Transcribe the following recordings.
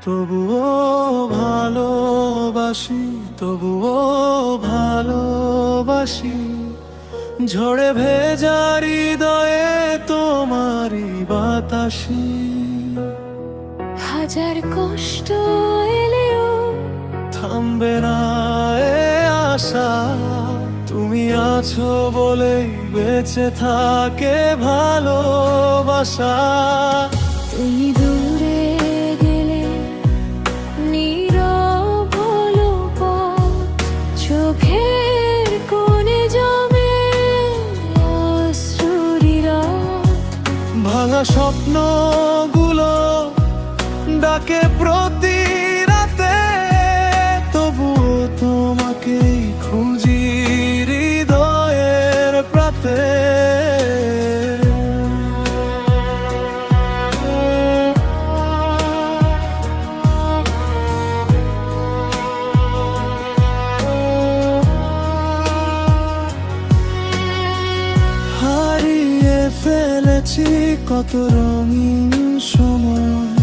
তবুও ভালোবাসি, তবুও ভালোবাসি। ঝড়ে ভেজা হৃদয়ে তোমারই বাতাসি। হাজার কষ্ট এলেও থামবে না এ আশা, তুমি আছো বলেই বেঁচে থাকে ভালোবাসা। তুমি দূরে গেলে নীরব হলো পথ, চোখের কোণে জমে অশ্রুরি রাত। ভাঙা স্বপ্নগুলো ডাকে প্রতি রাতে, তবুও তোমাকেই খুঁজি হৃদয়ের প্রাতে। হারিয়ে ফেলেছি কত রঙিন সময়,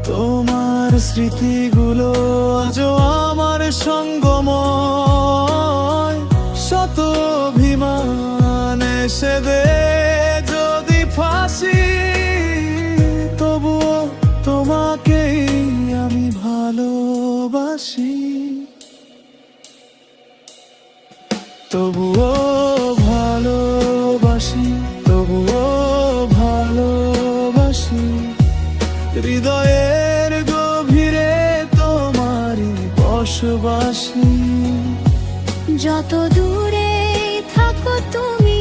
তোমার স্মৃতিগুলো আজও আমার সঙ্গময়। শত অভিমান এসে দে যদি ফাঁসি, তবুও তোমাকেই আমি ভালোবাসি। তবুও ভালোবাসি, তবুও ভালোবাসি। হৃদয়ের গভীরে তোমারই বসবাসী। যত দূরে থাকো তুমি,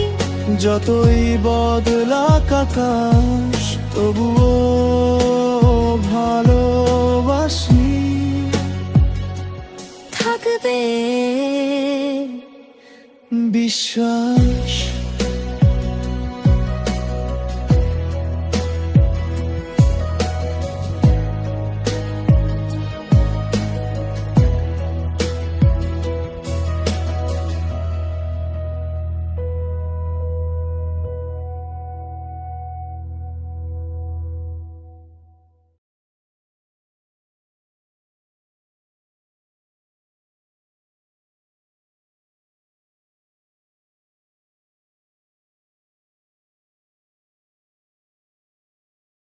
যতই বদলাক আকাশ, তবুও ভালোবাসি। থাকবে বিশ্বাস।